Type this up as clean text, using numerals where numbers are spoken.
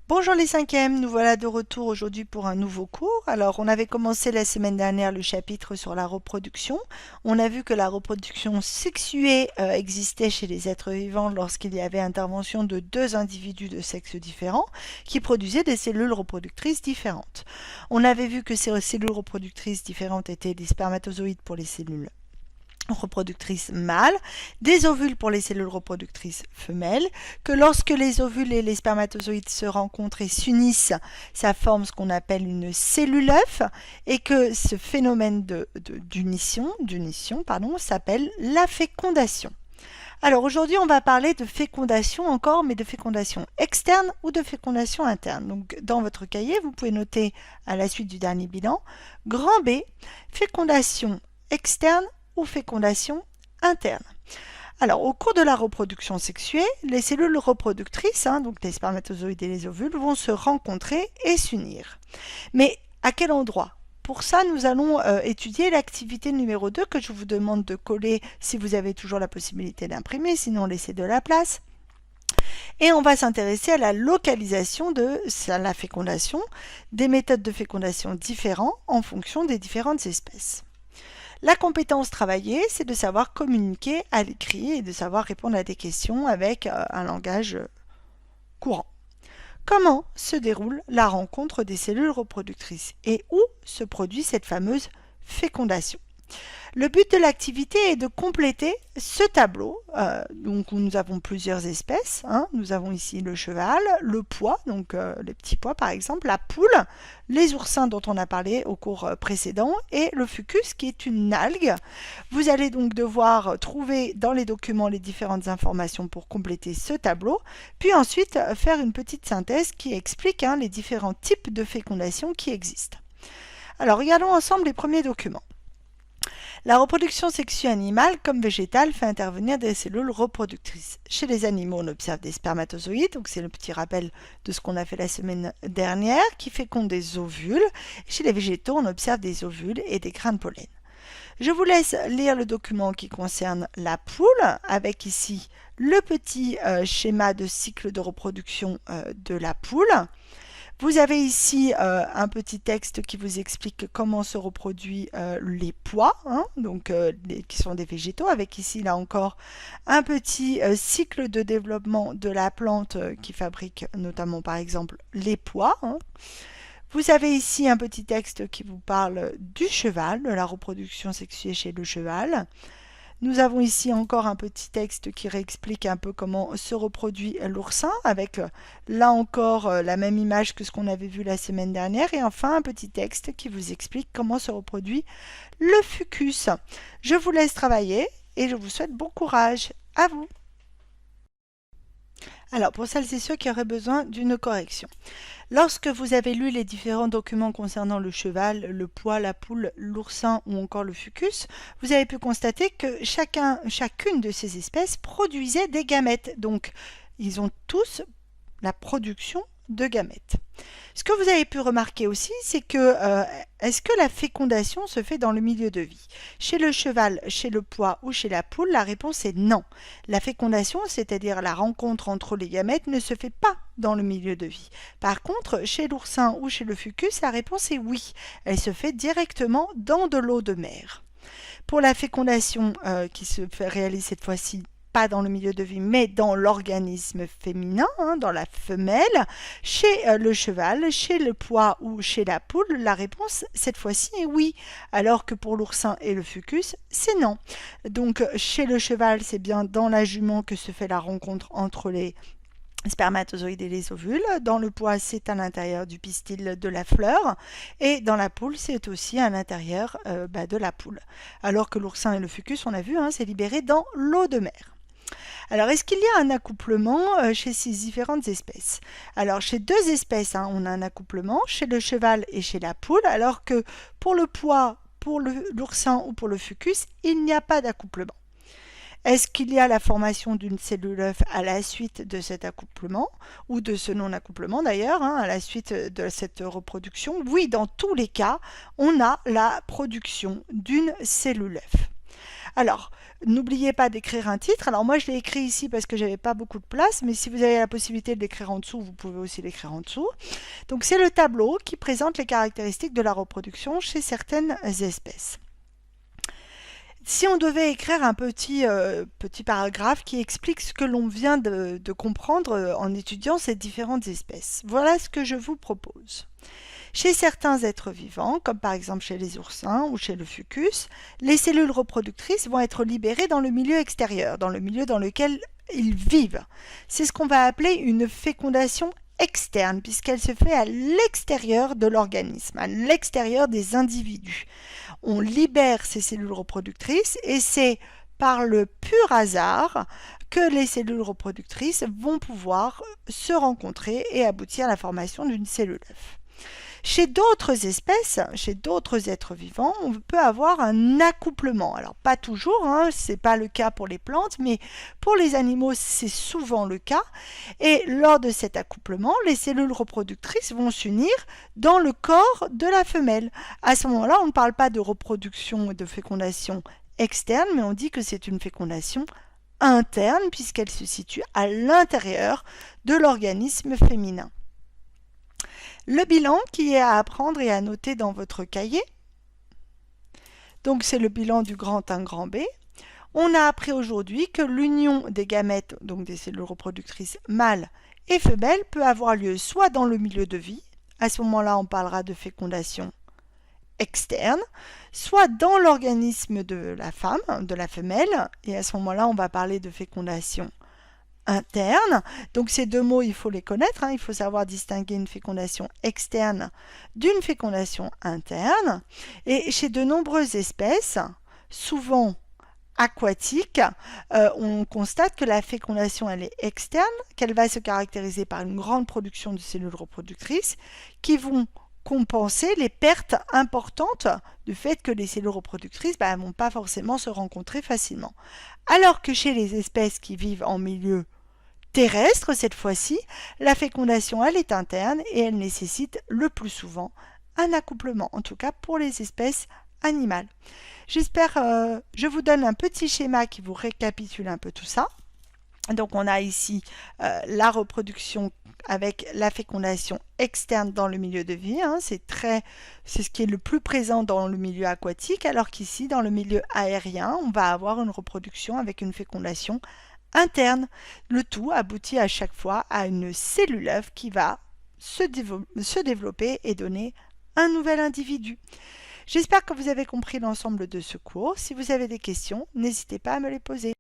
Bonjour les cinquièmes, nous voilà de retour aujourd'hui pour un nouveau cours. Alors on avait commencé la semaine dernière le chapitre sur la reproduction. On a vu que la reproduction sexuée existait chez les êtres vivants lorsqu'il y avait intervention de deux individus de sexe différents qui produisaient des cellules reproductrices différentes. On avait vu que ces cellules reproductrices différentes étaient des spermatozoïdes pour les cellules reproductrices mâles, des ovules pour les cellules reproductrices femelles, que lorsque les ovules et les spermatozoïdes se rencontrent et s'unissent, ça forme ce qu'on appelle une cellule œuf, et que ce phénomène d'unition s'appelle la fécondation. Alors aujourd'hui, on va parler de fécondation encore, mais de fécondation externe ou de fécondation interne. Donc dans votre cahier, vous pouvez noter à la suite du dernier bilan, grand B, fécondation externe ou fécondation interne. Alors, au cours de la reproduction sexuée, les cellules reproductrices, donc les spermatozoïdes et les ovules, vont se rencontrer et s'unir. Mais à quel endroit? Pour ça, nous allons étudier l'activité numéro 2 que je vous demande de coller si vous avez toujours la possibilité d'imprimer, sinon laissez de la place. Et on va s'intéresser à la localisation de la fécondation, des méthodes de fécondation différentes en fonction des différentes espèces. La compétence travaillée, c'est de savoir communiquer à l'écrit et de savoir répondre à des questions avec un langage courant. Comment se déroule la rencontre des cellules reproductrices et où se produit cette fameuse fécondation? Le but de l'activité est de compléter ce tableau, donc où nous avons plusieurs espèces. Nous avons ici le cheval, le pois, donc les petits pois par exemple, la poule, les oursins dont on a parlé au cours précédent, et le fucus qui est une algue. Vous allez donc devoir trouver dans les documents les différentes informations pour compléter ce tableau, puis ensuite faire une petite synthèse qui explique les différents types de fécondation qui existent. Alors regardons ensemble les premiers documents. La reproduction sexuée animale comme végétale fait intervenir des cellules reproductrices. Chez les animaux, on observe des spermatozoïdes, donc c'est le petit rappel de ce qu'on a fait la semaine dernière, qui fécondent des ovules. Chez les végétaux, on observe des ovules et des grains de pollen. Je vous laisse lire le document qui concerne la poule, avec ici le petit schéma de cycle de reproduction de la poule. Vous avez ici un petit texte qui vous explique comment se reproduisent les pois, qui sont des végétaux, avec ici là encore un petit cycle de développement de la plante qui fabrique notamment par exemple les pois. Vous avez ici un petit texte qui vous parle du cheval, de la reproduction sexuée chez le cheval. Nous avons ici encore un petit texte qui réexplique un peu comment se reproduit l'oursin, avec là encore la même image que ce qu'on avait vu la semaine dernière. Et enfin un petit texte qui vous explique comment se reproduit le fucus. Je vous laisse travailler et je vous souhaite bon courage. À vous! Alors, pour celles et ceux qui auraient besoin d'une correction. Lorsque vous avez lu les différents documents concernant le cheval, le pois, la poule, l'oursin ou encore le fucus, vous avez pu constater que chacune de ces espèces produisait des gamètes. Donc, ils ont tous la production de gamètes. Ce que vous avez pu remarquer aussi, c'est que est-ce que la fécondation se fait dans le milieu de vie? Chez le cheval, chez le pois ou chez la poule, la réponse est non. La fécondation, c'est-à-dire la rencontre entre les gamètes, ne se fait pas dans le milieu de vie. Par contre, chez l'oursin ou chez le fucus, la réponse est oui. Elle se fait directement dans de l'eau de mer. Pour la fécondation qui se réalise cette fois-ci pas dans le milieu de vie, mais dans l'organisme féminin, dans la femelle, chez le cheval, chez le pois ou chez la poule, la réponse cette fois-ci est oui, alors que pour l'oursin et le fucus, c'est non. Donc chez le cheval, c'est bien dans la jument que se fait la rencontre entre les spermatozoïdes et les ovules. Dans le pois, c'est à l'intérieur du pistil de la fleur. Et dans la poule, c'est aussi à l'intérieur de la poule. Alors que l'oursin et le fucus, on a vu, c'est libéré dans l'eau de mer. Alors, est-ce qu'il y a un accouplement chez ces différentes espèces? Alors, chez deux espèces, on a un accouplement, chez le cheval et chez la poule, alors que pour le pois, pour l'oursin ou pour le fucus, il n'y a pas d'accouplement. Est-ce qu'il y a la formation d'une cellule œuf à la suite de cet accouplement, ou de ce non-accouplement d'ailleurs, à la suite de cette reproduction? Oui, dans tous les cas, on a la production d'une cellule œuf. Alors, n'oubliez pas d'écrire un titre. Alors moi, je l'ai écrit ici parce que j'avais pas beaucoup de place, mais si vous avez la possibilité de l'écrire en dessous, vous pouvez aussi l'écrire en dessous. Donc c'est le tableau qui présente les caractéristiques de la reproduction chez certaines espèces. Si on devait écrire un petit paragraphe qui explique ce que l'on vient de comprendre en étudiant ces différentes espèces, voilà ce que je vous propose. Chez certains êtres vivants, comme par exemple chez les oursins ou chez le fucus, les cellules reproductrices vont être libérées dans le milieu extérieur, dans le milieu dans lequel ils vivent. C'est ce qu'on va appeler une fécondation externe, puisqu'elle se fait à l'extérieur de l'organisme, à l'extérieur des individus. On libère ces cellules reproductrices et c'est par le pur hasard que les cellules reproductrices vont pouvoir se rencontrer et aboutir à la formation d'une cellule œuf. Chez d'autres espèces, chez d'autres êtres vivants, on peut avoir un accouplement. Alors pas toujours, ce n'est pas le cas pour les plantes, mais pour les animaux c'est souvent le cas. Et lors de cet accouplement, les cellules reproductrices vont s'unir dans le corps de la femelle. À ce moment-là, on ne parle pas de reproduction et de fécondation externe, mais on dit que c'est une fécondation interne puisqu'elle se situe à l'intérieur de l'organisme féminin. Le bilan qui est à apprendre et à noter dans votre cahier. Donc c'est le bilan du grand 1 grand B. On a appris aujourd'hui que l'union des gamètes, donc des cellules reproductrices mâles et femelles, peut avoir lieu soit dans le milieu de vie, à ce moment-là on parlera de fécondation externe, soit dans l'organisme de la femme, de la femelle, et à ce moment-là on va parler de fécondation interne. Donc ces deux mots, il faut les connaître, il faut savoir distinguer une fécondation externe d'une fécondation interne. Et chez de nombreuses espèces, souvent aquatiques, on constate que la fécondation elle est externe, qu'elle va se caractériser par une grande production de cellules reproductrices qui vont compenser les pertes importantes du fait que les cellules reproductrices ne vont pas forcément se rencontrer facilement. Alors que chez les espèces qui vivent en milieu terrestre, cette fois-ci, la fécondation elle est interne et elle nécessite le plus souvent un accouplement, en tout cas pour les espèces animales. J'espère, je vous donne un petit schéma qui vous récapitule un peu tout ça. Donc on a ici la reproduction avec la fécondation externe dans le milieu de vie, c'est ce qui est le plus présent dans le milieu aquatique, alors qu'ici dans le milieu aérien, on va avoir une reproduction avec une fécondation interne. Le tout aboutit à chaque fois à une cellule œuf qui va se développer et donner un nouvel individu. J'espère que vous avez compris l'ensemble de ce cours. Si vous avez des questions, n'hésitez pas à me les poser.